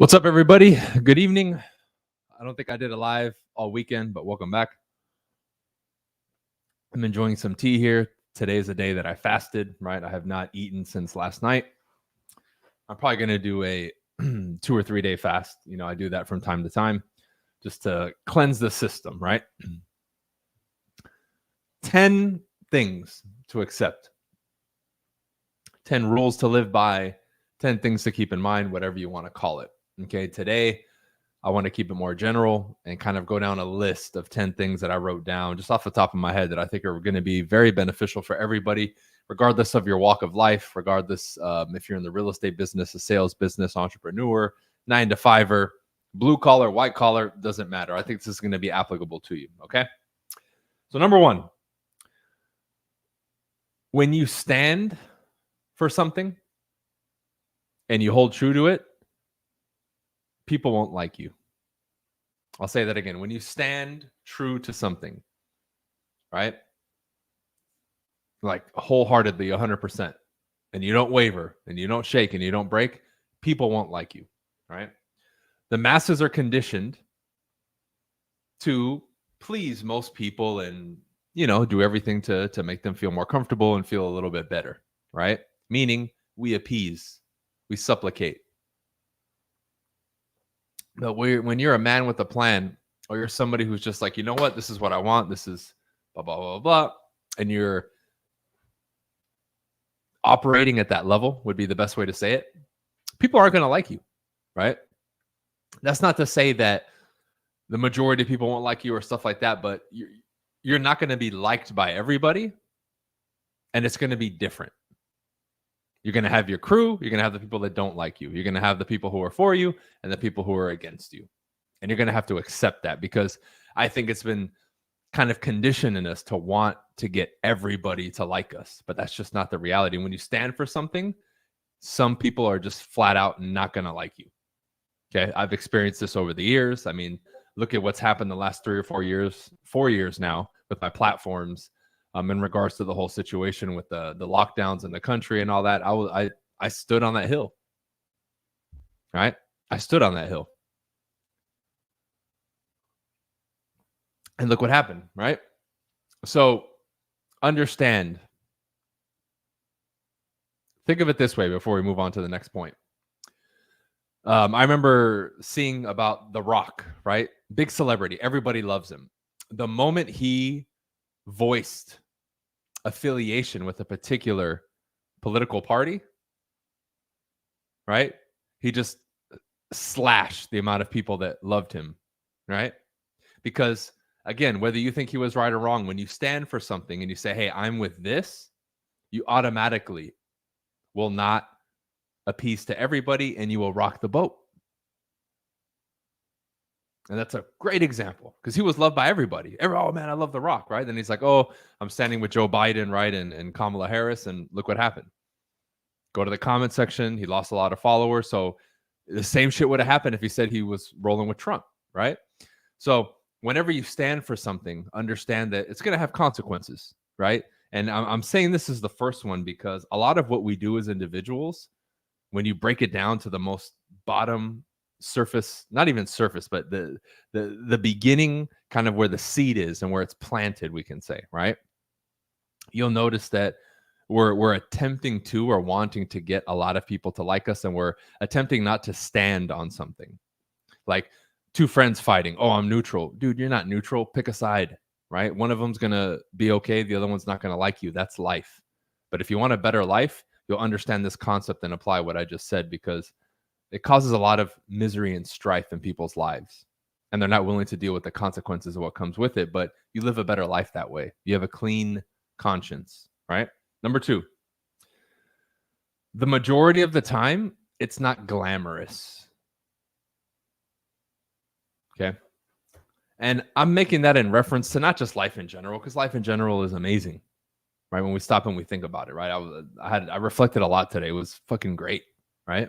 What's up, everybody? Good evening. I don't think I did a live all weekend, but welcome back. I'm enjoying some tea here. Today is a day that I fasted, right? I have not eaten since last night. I'm probably going to do a 2 or 3 day fast. I do that from time to time just to cleanse the system, right? 10 things to accept, 10 rules to live by, 10 things to keep in mind, whatever you want to call it. Okay, today I want to keep it more general and kind of go down a list of 10 things that I wrote down just off the top of my head that I think are going to be very beneficial for everybody, regardless of your walk of life, regardless if you're in the real estate business, a sales business, entrepreneur, 9-to-5er, blue collar, white collar, doesn't matter. I think this is going to be applicable to you. Okay. So number one, when you stand for something and you hold true to it, people won't like you. I'll say that again. When you stand true to something, right? Like wholeheartedly, 100%, and you don't waver and you don't shake and you don't break, people won't like you, right? The masses are conditioned to please most people and, do everything to make them feel more comfortable and feel a little bit better, right? Meaning we appease, we supplicate. But when you're a man with a plan, or you're somebody who's just like, you know what, this is what I want, this is blah, blah, blah, blah, and you're operating at that level would be the best way to say it, people aren't going to like you, right? That's not to say that the majority of people won't like you or stuff like that, but you're not going to be liked by everybody, and it's going to be different. You're going to have your crew. You're going to have the people that don't like you. You're going to have the people who are for you and the people who are against you. And you're going to have to accept that, because I think it's been kind of conditioned in us to want to get everybody to like us. But that's just not the reality. When you stand for something, some people are just flat out not going to like you. Okay. I've experienced this over the years. I mean, look at what's happened the last 3 or 4 years, 4 years now with my platforms. In regards to the whole situation with the lockdowns in the country and all that, I stood on that hill, right? I stood on that hill. And look what happened, right? So understand. Think of it this way before we move on to the next point. I remember seeing about The Rock, right? Big celebrity. Everybody loves him. The moment he voiced affiliation with a particular political party, right? He just slashed the amount of people that loved him, right? Because again, whether you think he was right or wrong, when you stand for something and you say, hey, I'm with this, you automatically will not appease to everybody and you will rock the boat. And that's a great example, because he was loved by everybody. Oh, man, I love The Rock, right? Then he's like, oh, I'm standing with Joe Biden, right? And Kamala Harris, and look what happened. Go to the comment section. He lost a lot of followers. So the same shit would have happened if he said he was rolling with Trump, right? So whenever you stand for something, understand that it's going to have consequences, right? And I'm saying this is the first one because a lot of what we do as individuals, when you break it down to the most bottom surface, not even surface, but the beginning, kind of where the seed is and where it's planted, we can say, right? You'll notice that we're attempting to, or wanting to, get a lot of people to like us, and we're attempting not to stand on something. Like two friends fighting. Oh, I'm neutral. Dude, you're not neutral. Pick a side, right? One of them's gonna be okay, the other one's not gonna like you. That's life. But if you want a better life, you'll understand this concept and apply what I just said, because it causes a lot of misery and strife in people's lives, and they're not willing to deal with the consequences of what comes with it. But you live a better life that way. You have a clean conscience, right? Number 2, the majority of the time, it's not glamorous. Okay. And I'm making that in reference to not just life in general, because life in general is amazing, right? When we stop and we think about it, right? I reflected a lot today. It was fucking great, right?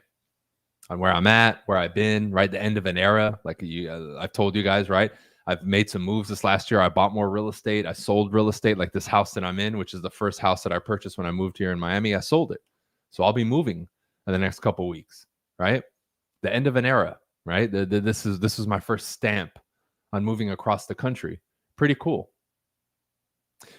On where I'm at, where I've been, right? The end of an era. Like I've told you guys, right? I've made some moves this last year. I bought more real estate. I sold real estate, like this house that I'm in, which is the first house that I purchased when I moved here in Miami. I sold it. So I'll be moving in the next couple of weeks, right? The end of an era. right? This is my first stamp on moving across the country. Pretty cool.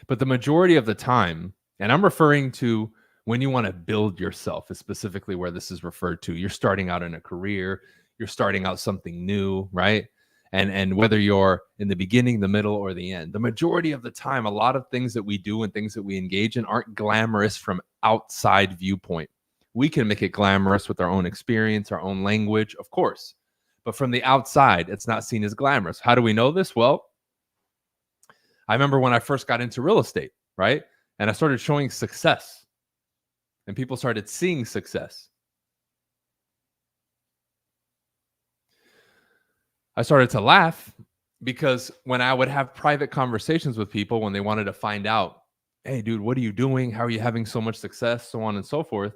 But the majority of the time, and I'm referring to when you want to build yourself, is specifically where this is referred to. You're starting out in a career, you're starting out something new, right? And whether you're in the beginning, the middle, or the end, the majority of the time, a lot of things that we do and things that we engage in aren't glamorous from outside viewpoint. We can make it glamorous with our own experience, our own language, of course. But from the outside, it's not seen as glamorous. How do we know this? Well, I remember when I first got into real estate, right? And I started showing success and people started seeing success. I started to laugh because when I would have private conversations with people when they wanted to find out, hey, dude, what are you doing? How are you having so much success? So on and so forth.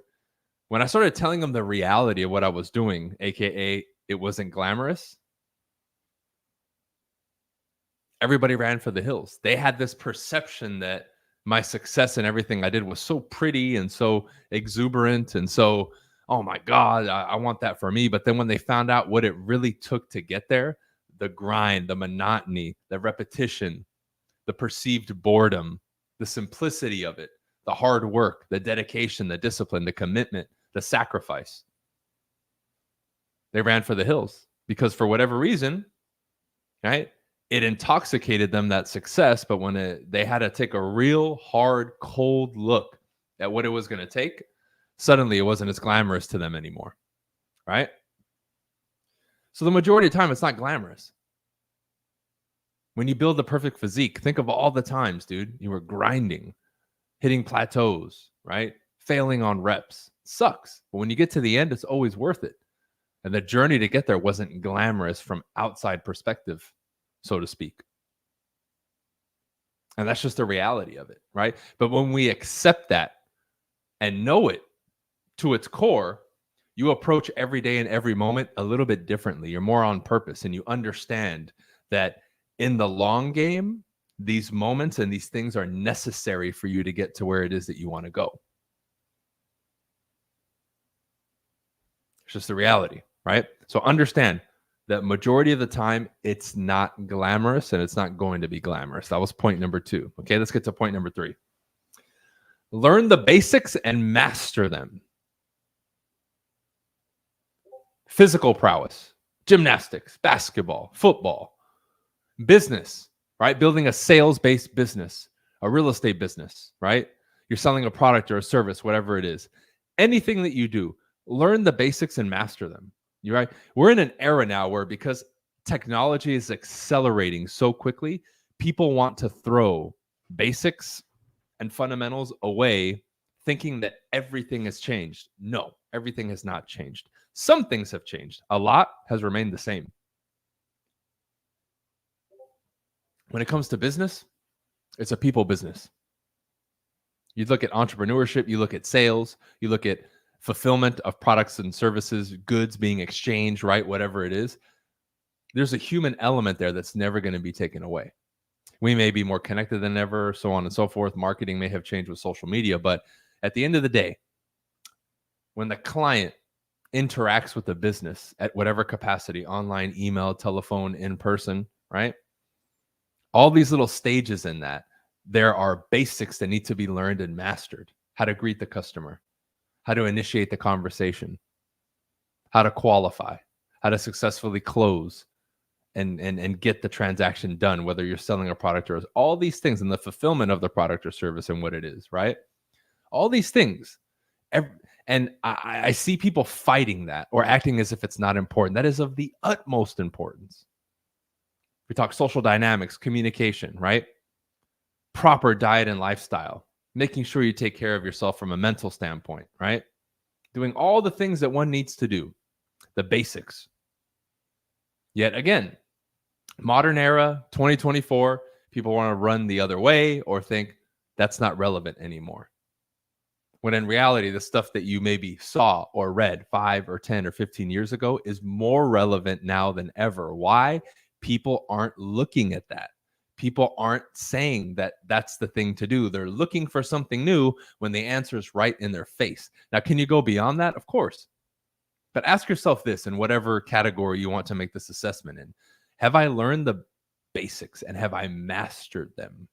When I started telling them the reality of what I was doing, AKA it wasn't glamorous, everybody ran for the hills. They had this perception that my success and everything I did was so pretty and so exuberant and so, oh my God, I want that for me. But then when they found out what it really took to get there, the grind, the monotony, the repetition, the perceived boredom, the simplicity of it, the hard work, the dedication, the discipline, the commitment, the sacrifice, they ran for the hills because for whatever reason, right? It intoxicated them, that success, but when they had to take a real hard, cold look at what it was going to take, suddenly it wasn't as glamorous to them anymore, right? So the majority of the time, it's not glamorous. When you build the perfect physique, think of all the times, dude, you were grinding, hitting plateaus, right? Failing on reps. Sucks. But when you get to the end, it's always worth it. And the journey to get there wasn't glamorous from outside perspective, so to speak. And that's just the reality of it, right? But when we accept that and know it to its core, you approach every day and every moment a little bit differently. You're more on purpose and you understand that in the long game, these moments and these things are necessary for you to get to where it is that you want to go. It's just the reality, right? So understand that majority of the time, it's not glamorous and it's not going to be glamorous. That was point number 2. Okay, let's get to point number 3. Learn the basics and master them. Physical prowess, gymnastics, basketball, football, business, right? Building a sales-based business, a real estate business, right? You're selling a product or a service, whatever it is. Anything that you do, learn the basics and master them. You're right. We're in an era now where because technology is accelerating so quickly, people want to throw basics and fundamentals away, thinking that everything has changed. No, everything has not changed. Some things have changed. A lot has remained the same. When it comes to business, it's a people business. You look at entrepreneurship, you look at sales, you look at fulfillment of products and services, goods being exchanged, right? Whatever it is, there's a human element there that's never going to be taken away. We may be more connected than ever, so on and so forth. Marketing may have changed with social media, but at the end of the day, when the client interacts with the business at whatever capacity, online, email, telephone, in person, right? All these little stages in that, there are basics that need to be learned and mastered. How to greet the customer, how to initiate the conversation, how to qualify, how to successfully close and get the transaction done, whether you're selling a product or all these things and the fulfillment of the product or service and what it is, right? All these things. And I see people fighting that or acting as if it's not important. That is of the utmost importance. We talk social dynamics, communication, right? Proper diet and lifestyle, making sure you take care of yourself from a mental standpoint, right? Doing all the things that one needs to do, the basics. Yet again, modern era, 2024, people want to run the other way or think that's not relevant anymore. When in reality, the stuff that you maybe saw or read 5 or 10 or 15 years ago is more relevant now than ever. Why? People aren't looking at that. People aren't saying that that's the thing to do. They're looking for something new when the answer is right in their face. Now, can you go beyond that? Of course. But ask yourself this in whatever category you want to make this assessment in. Have I learned the basics and have I mastered them?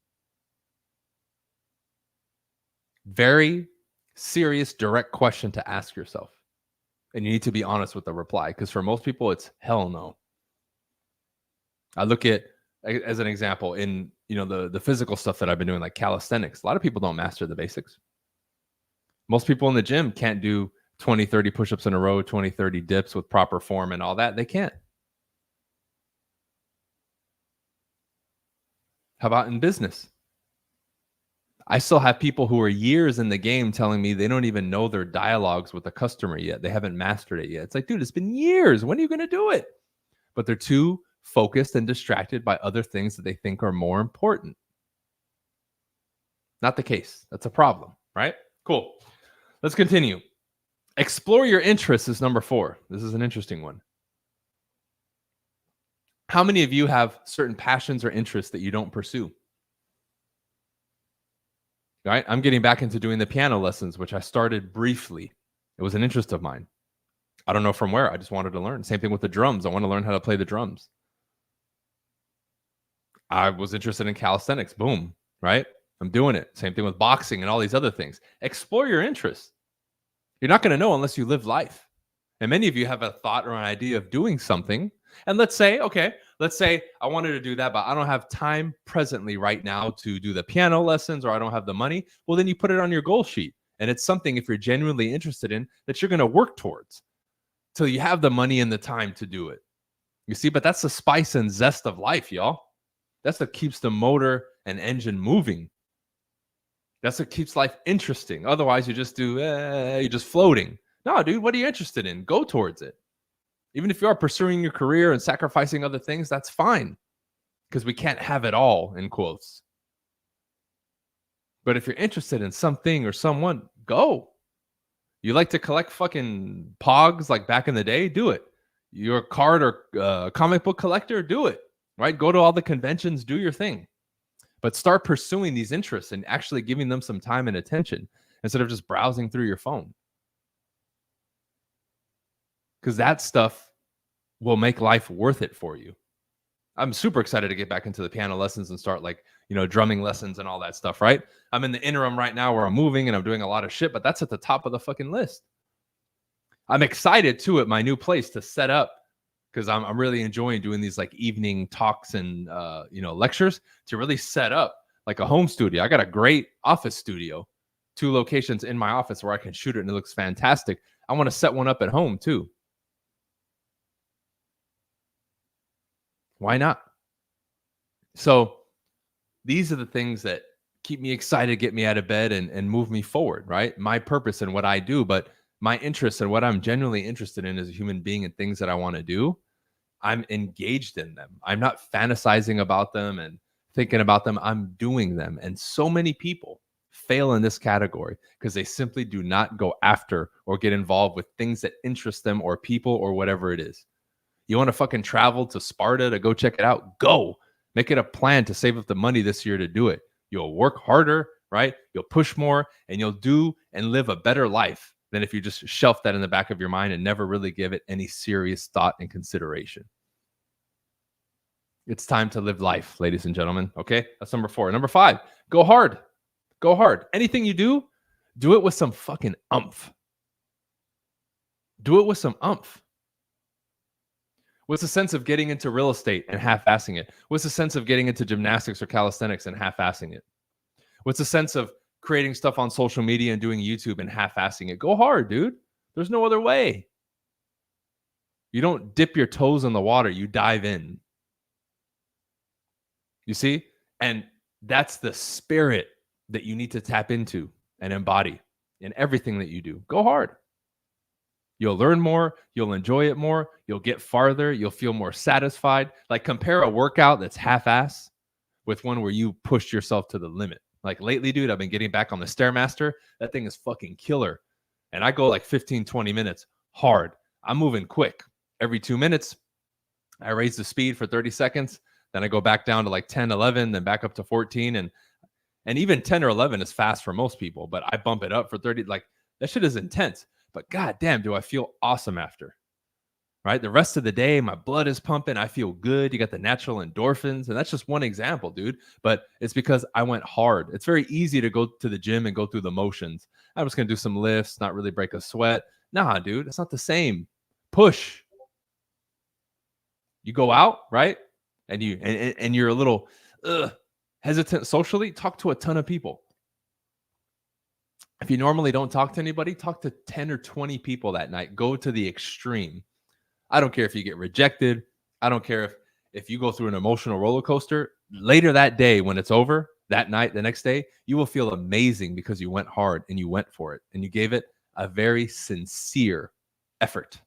Very serious, direct question to ask yourself. And you need to be honest with the reply, because for most people, it's hell no. I look at, as an example, in the physical stuff that I've been doing, like calisthenics. A lot of people don't master the basics. Most people in the gym can't do 20, 30 push-ups in a row, 20, 30 dips with proper form and all that. They can't. How about in business? I still have people who are years in the game telling me they don't even know their dialogues with the customer yet. They haven't mastered it yet. It's like, dude, it's been years. When are you going to do it? But they're too focused and distracted by other things that they think are more important. Not the case. That's a problem, right? Cool. Let's continue. Explore your interests is number 4. This is an interesting one. How many of you have certain passions or interests that you don't pursue? Right? I'm getting back into doing the piano lessons, which I started briefly. It was an interest of mine. I don't know from where. I just wanted to learn. Same thing with the drums. I want to learn how to play the drums. I was interested in calisthenics. Boom. Right? I'm doing it. Same thing with boxing and all these other things. Explore your interests. You're not going to know unless you live life. And many of you have a thought or an idea of doing something. And let's say I wanted to do that, but I don't have time presently right now to do the piano lessons, or I don't have the money. Well, then you put it on your goal sheet. And it's something, if you're genuinely interested in, that you're going to work towards till you have the money and the time to do it. You see, but that's the spice and zest of life, y'all. That's what keeps the motor and engine moving. That's what keeps life interesting. Otherwise, you're just floating. No, dude, what are you interested in? Go towards it. Even if you are pursuing your career and sacrificing other things, that's fine, because we can't have it all, in quotes. But if you're interested in something or someone, go. You like to collect fucking pogs like back in the day? Do it. You're a card or comic book collector? Do it. Right? Go to all the conventions, do your thing. But start pursuing these interests and actually giving them some time and attention instead of just browsing through your phone. Because that stuff will make life worth it for you. I'm super excited to get back into the piano lessons and start drumming lessons and all that stuff, right? I'm in the interim right now where I'm moving and I'm doing a lot of shit, but that's at the top of the fucking list. I'm excited too at my new place to set up, because I'm really enjoying doing these like evening talks and lectures, to really set up like a home studio. I got a great office studio, 2 locations in my office where I can shoot it and it looks fantastic. I want to set one up at home too. Why not? So these are the things that keep me excited, get me out of bed, and move me forward, right? My purpose and what I do, but my interest and what I'm genuinely interested in as a human being and things that I want to do, I'm engaged in them. I'm not fantasizing about them and thinking about them. I'm doing them. And so many people fail in this category because they simply do not go after or get involved with things that interest them or people or whatever it is. You want to fucking travel to Sparta to go check it out? Go. Make it a plan to save up the money this year to do it. You'll work harder, right? You'll push more, and you'll do and live a better life than if you just shelf that in the back of your mind and never really give it any serious thought and consideration. It's time to live life, ladies and gentlemen. Okay, that's number 4. Number 5, go hard. Go hard. Anything you do it with some fucking umph. Do it with some umph. What's the sense of getting into real estate and half-assing it? What's the sense of getting into gymnastics or calisthenics and half-assing it? What's the sense of creating stuff on social media and doing YouTube and half-assing it? Go hard, dude. There's no other way. You don't dip your toes in the water. You dive in. You see? And that's the spirit that you need to tap into and embody in everything that you do. Go hard. You'll learn more. You'll enjoy it more. You'll get farther. You'll feel more satisfied. Like, compare a workout that's half-ass with one where you pushed yourself to the limit. Like lately, dude, I've been getting back on the Stairmaster. That thing is fucking killer. And I go like 15, 20 minutes hard. I'm moving quick. Every 2 minutes, I raise the speed for 30 seconds. Then I go back down to like 10, 11, then back up to 14. And even 10 or 11 is fast for most people, but I bump it up for 30. Like, that shit is intense. but god damn, do I feel awesome after. Right? The rest of the day, my blood is pumping. I feel good. You got the natural endorphins. And that's just one example, dude. But it's because I went hard. It's very easy to go to the gym and go through the motions. I'm just going to do some lifts, not really break a sweat. Nah, dude, it's not the same. Push. You go out, right? And you're a little hesitant socially. Talk to a ton of people. If you normally don't talk to anybody, talk to 10 or 20 people that night. Go to the extreme. I don't care if you get rejected. I don't care if you go through an emotional roller coaster. Later that day, when it's over, that night, the next day, you will feel amazing because you went hard and you went for it and you gave it a very sincere effort.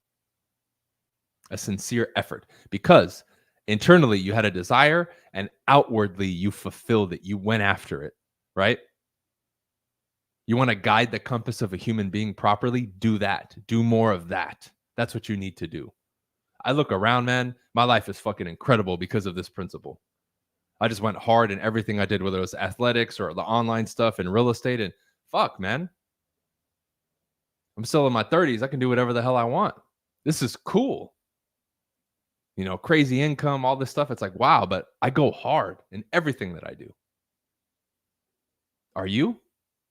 A sincere effort, because internally you had a desire and outwardly you fulfilled it. You went after it, right? You want to guide the compass of a human being properly? Do that. Do more of that. That's what you need to do. I look around, man, my life is fucking incredible because of this principle. I just went hard in everything I did, whether it was athletics or the online stuff and real estate. And fuck, man, I'm still in my 30s. I can do whatever the hell I want. This is cool. You know, crazy income, all this stuff. It's like, wow, but I go hard in everything that I do. Are you?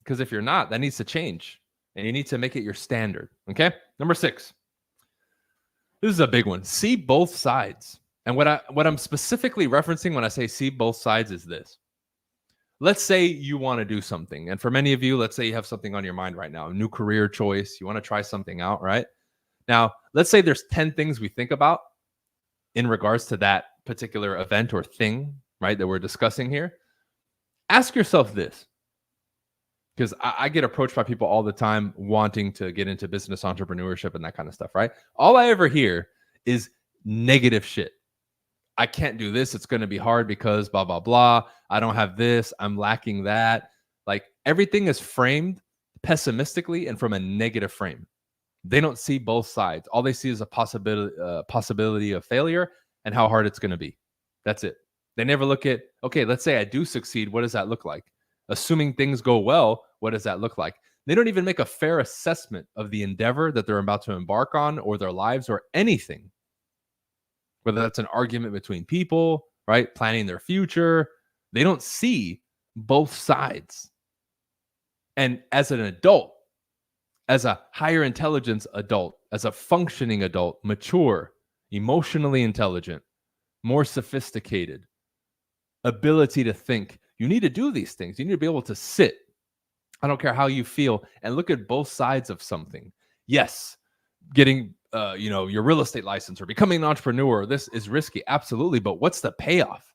Because if you're not, that needs to change and you need to make it your standard. Okay. Number 6. This is a big one. See both sides. And what I'm specifically referencing when I say see both sides is this. Let's say you want to do something. And for many of you, let's say you have something on your mind right now, a new career choice. You want to try something out, right? Now, let's say there's 10 things we think about in regards to that particular event or thing, right, that we're discussing here. Ask yourself this, because I get approached by people all the time wanting to get into business entrepreneurship and that kind of stuff, right? All I ever hear is negative shit. I can't do this. It's going to be hard because blah, blah, blah. I don't have this. I'm lacking that. Like everything is framed pessimistically and from a negative frame. They don't see both sides. All they see is a possibility of failure and how hard it's going to be. That's it. They never look at, okay, let's say I do succeed. What does that look like? Assuming things go well, what does that look like? They don't even make a fair assessment of the endeavor that they're about to embark on or their lives or anything. Whether that's an argument between people, right? Planning their future. They don't see both sides. And as an adult, as a higher intelligence adult, as a functioning adult, mature, emotionally intelligent, more sophisticated, ability to think, you need to do these things. You need to be able to sit. I don't care how you feel and look at both sides of something. Yes, getting your real estate license or becoming an entrepreneur, this is risky. Absolutely. But what's the payoff?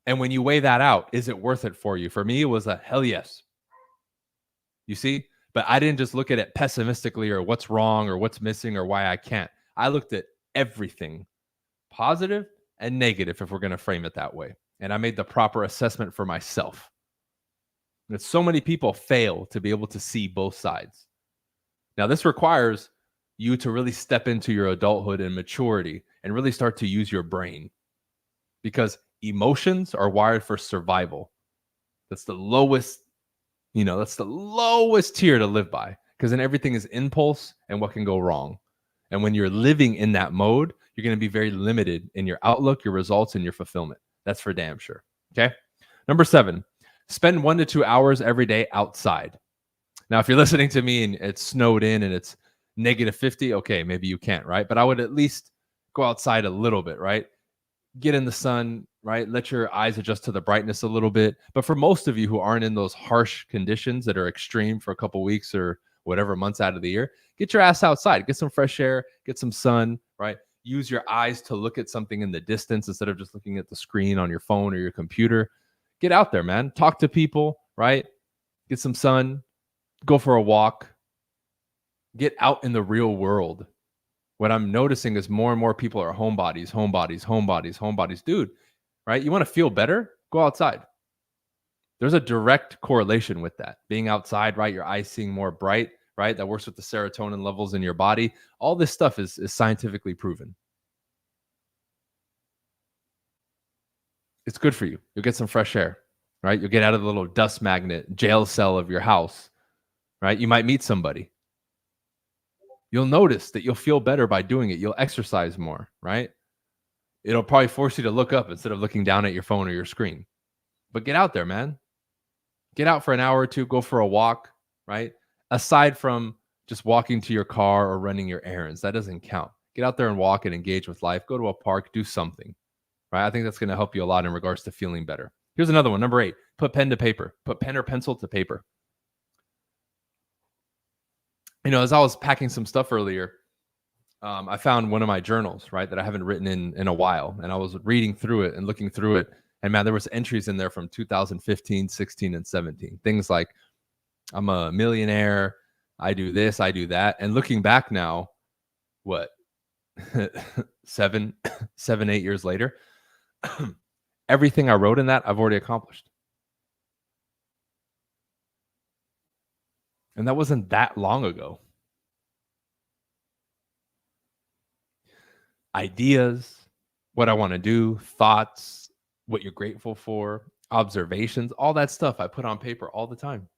And when you weigh that out, is it worth it for you? For me, it was a hell yes. You see, but I didn't just look at it pessimistically or what's wrong or what's missing or why I can't. I looked at everything, positive and negative, if we're going to frame it that way. And I made the proper assessment for myself. And so many people fail to be able to see both sides. Now, this requires you to really step into your adulthood and maturity and really start to use your brain, because emotions are wired for survival. That's the lowest, that's the lowest tier to live by, because then everything is impulse and what can go wrong. And when you're living in that mode, you're going to be very limited in your outlook, your results, and your fulfillment. That's for damn sure. Okay. Number 7, spend 1 to 2 hours every day outside. Now, if you're listening to me and it's snowed in and it's -50, okay, maybe you can't, right? But I would at least go outside a little bit, right? Get in the sun, right? Let your eyes adjust to the brightness a little bit. But for most of you who aren't in those harsh conditions that are extreme for a couple weeks or whatever months out of the year, get your ass outside, get some fresh air, get some sun, right? Use your eyes to look at something in the distance instead of just looking at the screen on your phone or your computer. Get out there, man. Talk to people, right? Get some sun, go for a walk, get out in the real world. What I'm noticing is more and more people are homebodies. Dude, right? You want to feel better? Go outside. There's a direct correlation with that. Being outside, right? Your eyes seeing more bright, right? That works with the serotonin levels in your body. All this stuff is scientifically proven. It's good for you. You'll get some fresh air, right? You'll get out of the little dust magnet jail cell of your house, right? You might meet somebody. You'll notice that you'll feel better by doing it. You'll exercise more, right? It'll probably force you to look up instead of looking down at your phone or your screen. But get out there, man. Get out for an hour or two, go for a walk, right? Aside from just walking to your car or running your errands, that doesn't count. Get out there and walk and engage with life. Go to a park, do something, right? I think that's going to help you a lot in regards to feeling better. Here's another one. Number 8, put pen to paper. Put pen or pencil to paper. As I was packing some stuff earlier, I found one of my journals, right, that I haven't written in a while. And I was reading through it and looking through it. And man, there was entries in there from 2015, 16, and 17. Things like, I'm a millionaire, I do this, I do that. And looking back now, what, 7, 8 years later, everything I wrote in that, I've already accomplished. And that wasn't that long ago. Ideas, what I want to do, thoughts, what you're grateful for, observations, all that stuff I put on paper all the time.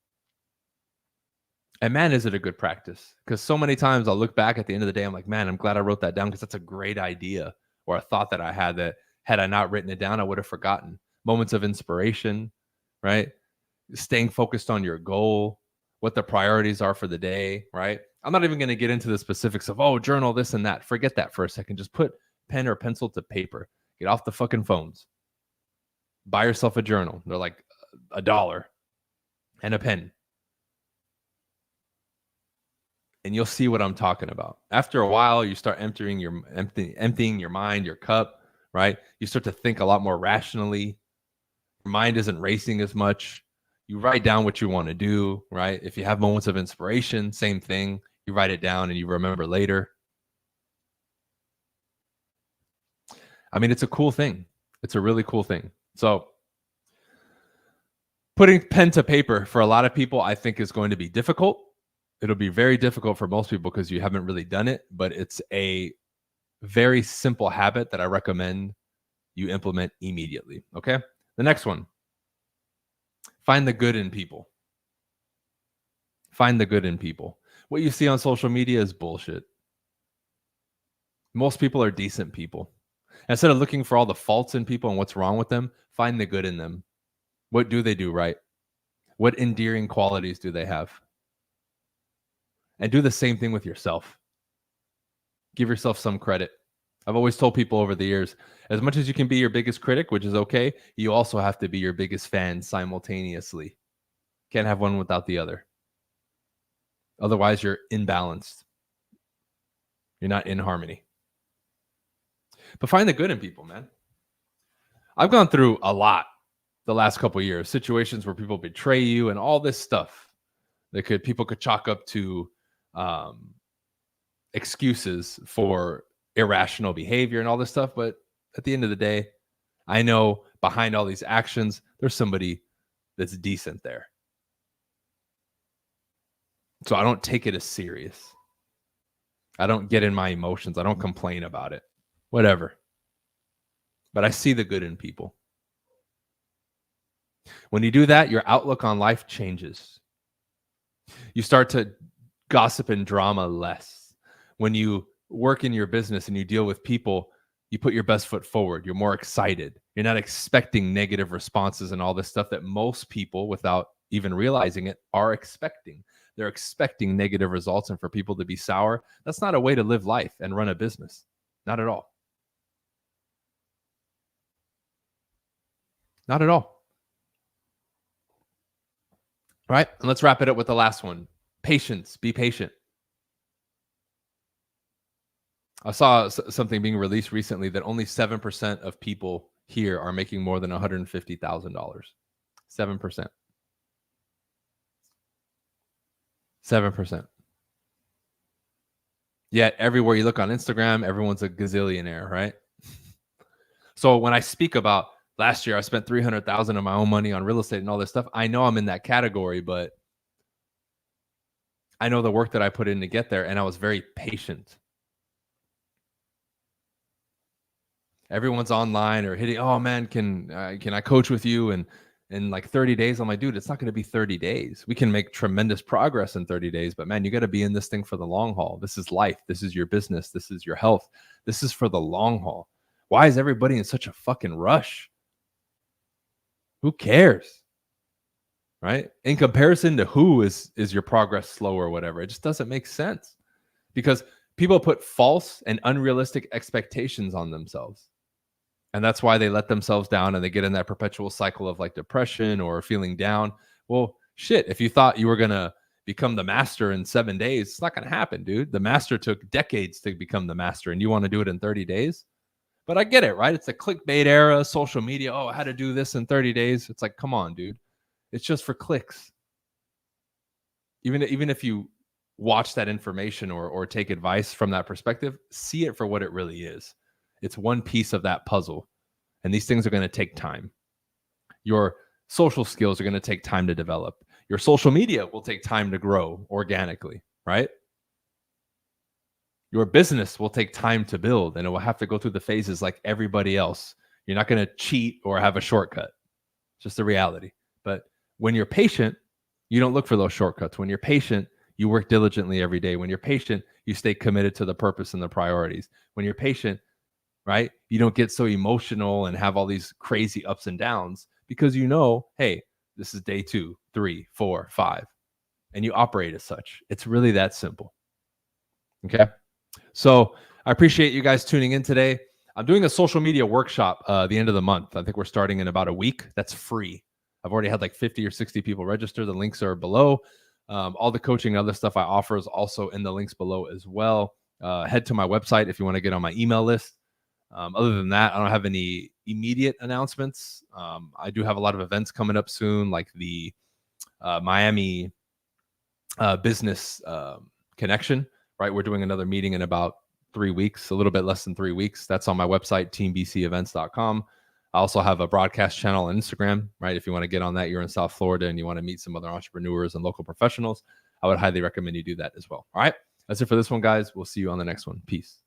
And man, is it a good practice? Because so many times I'll look back at the end of the day, I'm like, man, I'm glad I wrote that down because that's a great idea or a thought that I had that had I not written it down, I would have forgotten. Moments of inspiration, right? Staying focused on your goal, what the priorities are for the day, right? I'm not even going to get into the specifics of, journal this and that. Forget that for a second. Just put pen or pencil to paper. Get off the fucking phones. Buy yourself a journal. They're like $1 and a pen. And you'll see what I'm talking about. After a while, you start emptying your mind, your cup, right? You start to think a lot more rationally. Your mind isn't racing as much. You write down what you want to do, right? If you have moments of inspiration, same thing. You write it down and you remember later. I mean, it's a cool thing. It's a really cool thing. So putting pen to paper for a lot of people, I think is going to be difficult. It'll be very difficult for most people because you haven't really done it, but it's a very simple habit that I recommend you implement immediately. Okay. The next one, find the good in people. Find the good in people. What you see on social media is bullshit. Most people are decent people. Instead of looking for all the faults in people and what's wrong with them, find the good in them. What do they do right? What endearing qualities do they have? And do the same thing with yourself. Give yourself some credit. I've always told people over the years, as much as you can be your biggest critic, which is okay, you also have to be your biggest fan simultaneously. Can't have one without the other. Otherwise, you're imbalanced. You're not in harmony. But find the good in people, man. I've gone through a lot the last couple of years, situations where people betray you and all this stuff that people could chalk up to excuses for irrational behavior and all this stuff. But at the end of the day, I know behind all these actions, there's somebody that's decent there. So I don't take it as serious. I don't get in my emotions. I don't complain about it. Whatever. But I see the good in people. When you do that, your outlook on life changes. You start to gossip and drama less. When you work in your business and you deal with people, you put your best foot forward. You're more excited. You're not expecting negative responses and all this stuff that most people, without even realizing it, are expecting. They're expecting negative results and for people to be sour. That's not a way to live life and run a business. Not at all. Not at all. All right. And let's wrap it up with the last one. Patience. Be patient. I saw something being released recently that only 7% of people here are making more than $150,000. 7%. 7%. Yet everywhere you look on Instagram, everyone's a gazillionaire, right? So when I speak about last year, I spent $300,000 of my own money on real estate and all this stuff, I know I'm in that category, but I know the work that I put in to get there, and I was very patient. Everyone's online or hitting, oh man, can I coach with you? And in like 30 days. I'm like, dude, it's not going to be 30 days. We can make tremendous progress in 30 days, but man, you got to be in this thing for the long haul. This is life. This is your business. This is your health. This is for the long haul. Why is everybody in such a fucking rush? Who cares? Right? In comparison to who is your progress slow or whatever, it just doesn't make sense because people put false and unrealistic expectations on themselves. And that's why they let themselves down and they get in that perpetual cycle of like depression or feeling down. Well, shit, if you thought you were going to become the master in 7 days, it's not going to happen, dude. The master took decades to become the master and you want to do it in 30 days? But I get it, right? It's a clickbait era, social media. Oh, how to do this in 30 days. It's like, come on, dude. It's just for clicks. Even if you watch that information or take advice from that perspective, see it for what it really is. It's one piece of that puzzle. And these things are going to take time. Your social skills are going to take time to develop. Your social media will take time to grow organically, right? Your business will take time to build and it will have to go through the phases like everybody else. You're not going to cheat or have a shortcut. It's just the reality. But when you're patient, you don't look for those shortcuts. When you're patient, you work diligently every day. When you're patient, you stay committed to the purpose and the priorities. When you're patient, right, you don't get so emotional and have all these crazy ups and downs because you know, hey, this is day 2, 3, 4, 5, and you operate as such. It's really that simple. Okay. So I appreciate you guys tuning in today. I'm doing a social media workshop the end of the month. I think we're starting in about a week. That's free. I've already had like 50 or 60 people register. The links are below. All the coaching and other stuff I offer is also in the links below as well. Head to my website if you want to get on my email list. Other than that, I don't have any immediate announcements. I do have a lot of events coming up soon, like the Miami Business Connection, right? We're doing another meeting in about 3 weeks, a little bit less than 3 weeks. That's on my website, teambcevents.com. I also have a broadcast channel on Instagram, right? If you want to get on that, you're in South Florida and you want to meet some other entrepreneurs and local professionals, I would highly recommend you do that as well. All right. That's it for this one, guys. We'll see you on the next one. Peace.